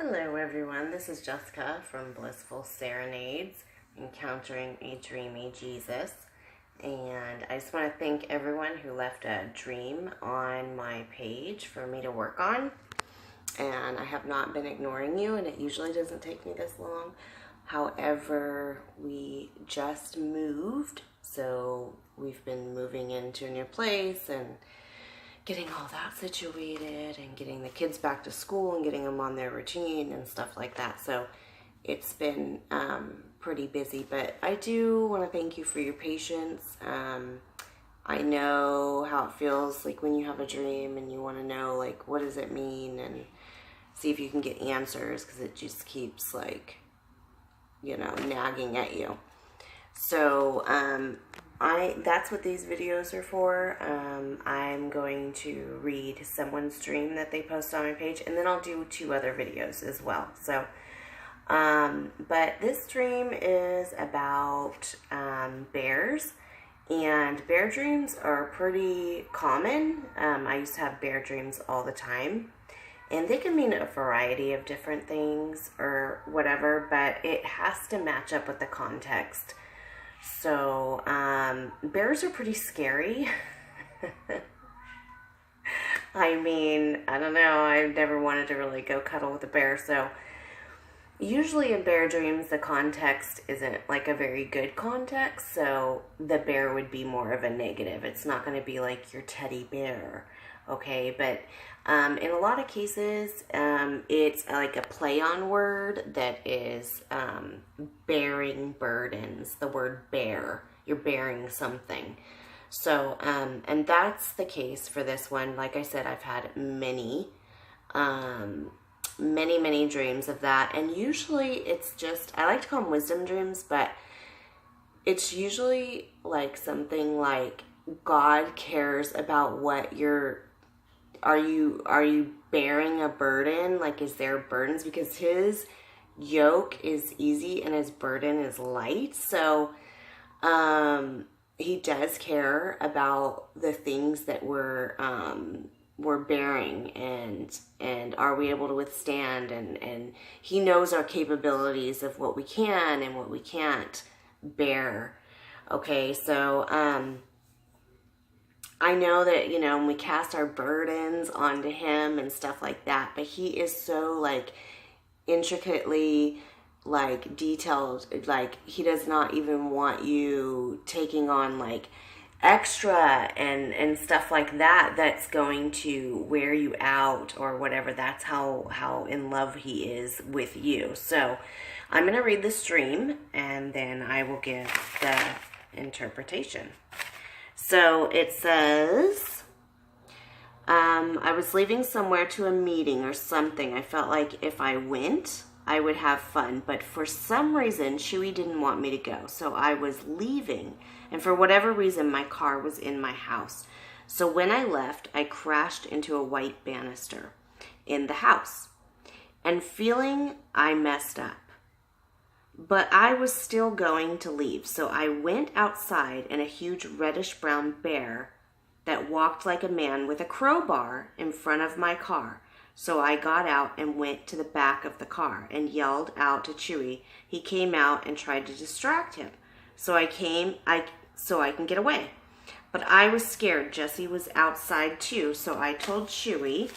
Hello everyone, this is Jessica from Blissful Serenades, Encountering a Dreamy Jesus. And I just want to thank everyone who left a dream on my page for me to work on. And I have not been ignoring you, and it usually doesn't take me this long. However, we just moved, so we've been moving into a new place and getting all that situated and getting the kids back to school and getting them on their routine and stuff like that. So it's been pretty busy, but I do want to thank you for your patience. I know how it feels like when you have a dream and you want to know like what does it mean and see if you can get answers, because it just keeps like, you know, nagging at you. So that's what these videos are for. I'm going to read someone's dream that they post on my page, and then I'll do 2 other videos as well. So, but this dream is about bears, and bear dreams are pretty common. I used to have bear dreams all the time, and they can mean a variety of different things or whatever, but it has to match up with the context. So, bears are pretty scary. I mean, I don't know, I've never wanted to really go cuddle with a bear, so usually in bear dreams, the context isn't like a very good context, so the bear would be more of a negative. It's not going to be like your teddy bear, okay? But in a lot of cases, it's like a play on word that is bearing burdens. The word bear, you're bearing something. So, and that's the case for this one. Like I said, I've had many dreams of that. And usually it's just, I like to call them wisdom dreams, but it's usually like something like God cares about what are you bearing a burden? Like, is there burdens? Because his yoke is easy and his burden is light. So, he does care about the things that we're bearing, and are we able to withstand, and he knows our capabilities of what we can and what we can't bear. Okay, so, I know that, you know, when we cast our burdens onto him and stuff like that, but he is so like intricately like detailed, like he does not even want you taking on like extra and stuff like that that's going to wear you out or whatever. That's how in love he is with you. So I'm going to read the stream and then I will give the interpretation. So it says, I was leaving somewhere to a meeting or something. I felt like if I went, I would have fun. But for some reason, Chewy didn't want me to go. So I was leaving. And for whatever reason, my car was in my house. So when I left, I crashed into a white banister in the house. And feeling I messed up. But I was still going to leave, so I went outside, and a huge reddish-brown bear that walked like a man with a crowbar in front of my car. So I got out and went to the back of the car and yelled out to Chewy. He came out and tried to distract him, so I can get away. But I was scared. Jessie was outside too, so I told Chewy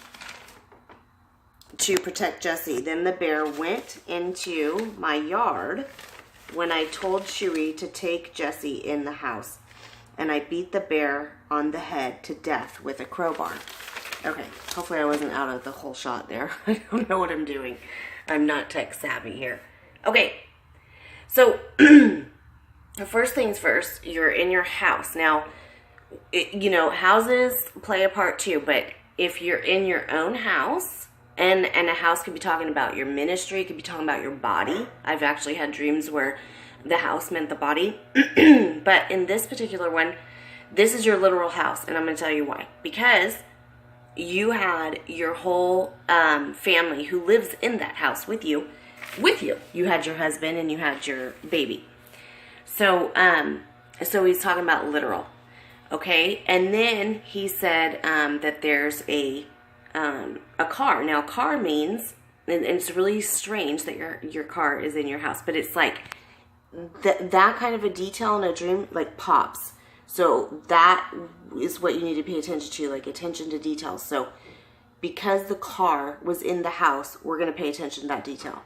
to protect Jessie. Then the bear went into my yard when I told Chewy to take Jessie in the house. And I beat the bear on the head to death with a crowbar. Okay, hopefully I wasn't out of the whole shot there. I don't know what I'm doing. I'm not tech savvy here. Okay, so first things first, you're in your house. Now, you know, houses play a part too, but if you're in your own house, and a house could be talking about your ministry, could be talking about your body. I've actually had dreams where the house meant the body. But in this particular one, this is your literal house. And I'm going to tell you why. Because you had your whole family who lives in that house with you. You had your husband and you had your baby. So, so he's talking about literal. Okay? And then he said that there's a car. Now, car means and it's really strange that your car is in your house, but it's like that kind of a detail in a dream like pops. So that is what you need to pay attention to, like attention to details. So because the car was in the house, we're going to pay attention to that detail.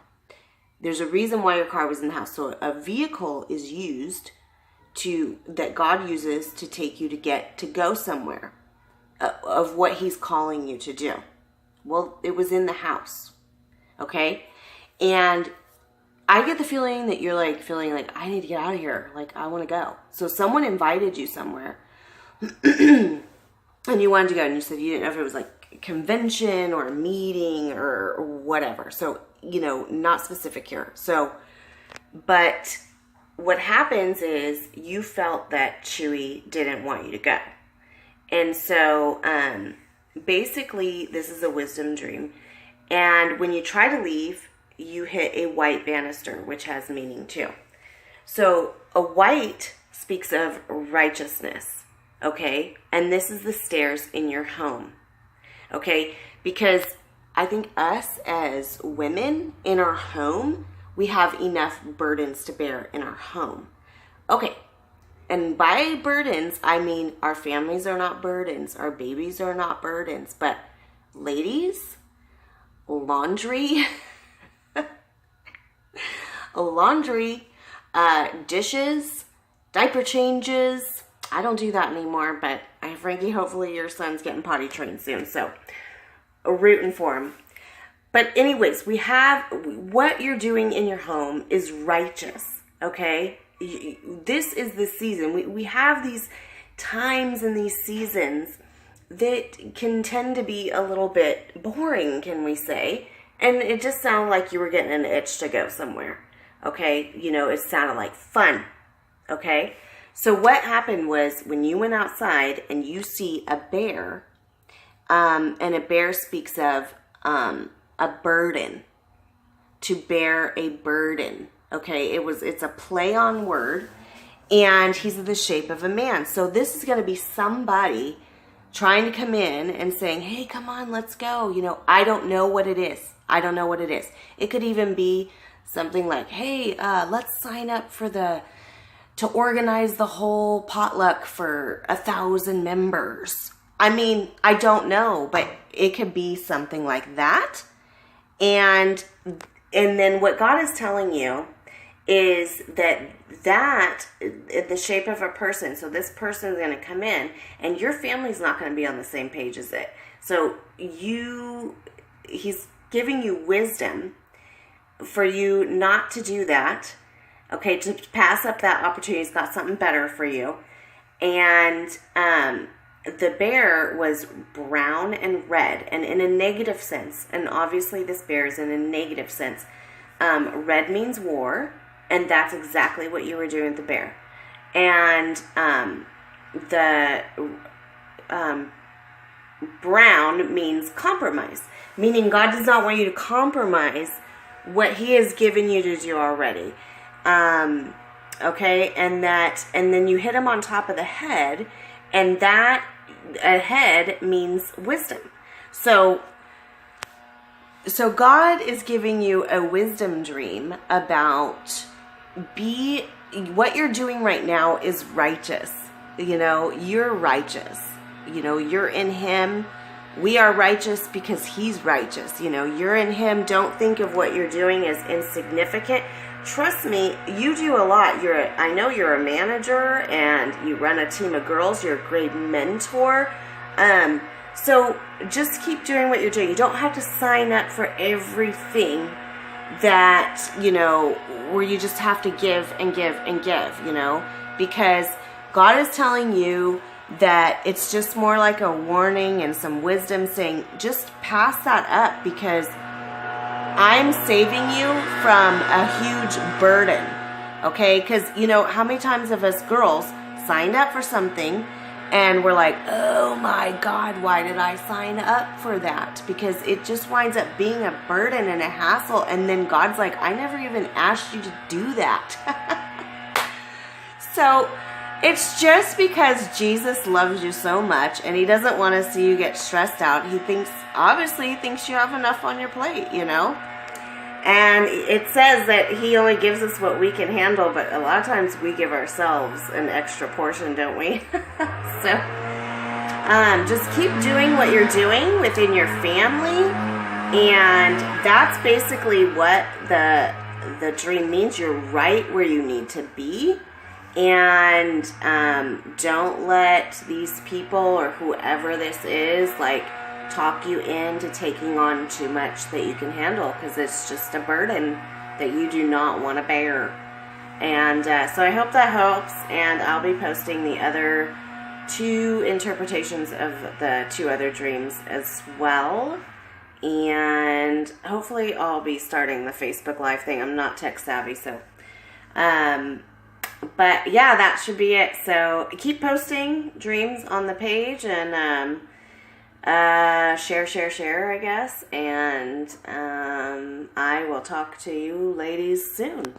There's a reason why your car was in the house. So a vehicle is used that God uses to take you to go somewhere of what he's calling you to do. Well, it was in the house. Okay? And I get the feeling that you're like feeling like, I need to get out of here. Like, I want to go. So someone invited you somewhere and you wanted to go, and you said you didn't know if it was like a convention or a meeting or whatever. So, not specific here. So, but what happens is you felt that Chewy didn't want you to go. And so, basically this is a wisdom dream. And when you try to leave, you hit a white banister, which has meaning too. So a white speaks of righteousness, okay? And this is the stairs in your home, okay? Because I think us as women in our home, we have enough burdens to bear in our home. Okay, and by burdens, I mean our families are not burdens, our babies are not burdens, but ladies, laundry, dishes, diaper changes. I don't do that anymore, but Frankie, hopefully your son's getting potty trained soon, so rooting for him. But anyways, we have what you're doing in your home is righteous, okay? This is the season. We have these times and these seasons that can tend to be a little bit boring, can we say? And it just sounded like you were getting an itch to go somewhere, okay? It sounded like fun, okay? So what happened was when you went outside and you see a bear, and a bear speaks of a burden, to bear a burden, okay? It's a play on word, and he's in the shape of a man. So this is going to be somebody trying to come in and saying, hey, come on, let's go. I don't know what it is. It could even be something like, hey, let's sign up to organize the whole potluck for 1,000 members. I mean, I don't know, but it could be something like that. And then what God is telling you is that in the shape of a person, so this person is going to come in, and your family's not going to be on the same page as it. So he's giving you wisdom for you not to do that, okay, to pass up that opportunity. He's got something better for you. And the bear was brown and red, and in a negative sense, and obviously this bear is in a negative sense. Red means war, and that's exactly what you were doing with the bear. And the brown means compromise, meaning God does not want you to compromise what he has given you to do already. Okay, and then you hit him on top of the head, and that a head means wisdom. So God is giving you a wisdom dream about what you're doing right now is righteous. You're righteous. You're in him. We are righteous because he's righteous. You're in him. Don't think of what you're doing as insignificant. Trust me, you do a lot. I know you're a manager and you run a team of girls. You're a great mentor. So just keep doing what you're doing. You don't have to sign up for everything that, where you just have to give and give and give, because God is telling you that it's just more like a warning and some wisdom saying, just pass that up, because I'm saving you from a huge burden, okay? Because, how many times have us girls signed up for something and we're like, oh my God, why did I sign up for that? Because it just winds up being a burden and a hassle, and then God's like, I never even asked you to do that. So It's just because Jesus loves you so much and he doesn't want to see you get stressed out. Obviously he thinks you have enough on your plate, you know? And it says that he only gives us what we can handle, but a lot of times we give ourselves an extra portion, don't we? So, just keep doing what you're doing within your family. And that's basically what the dream means. You're right where you need to be. And don't let these people or whoever this is, like, talk you into taking on too much that you can handle, because it's just a burden that you do not want to bear. And so I hope that helps, and I'll be posting the other 2 interpretations of the 2 other dreams as well. And hopefully I'll be starting the Facebook Live thing. I'm not tech savvy, so but yeah, that should be it. So keep posting dreams on the page, and share, I guess. And I will talk to you ladies soon.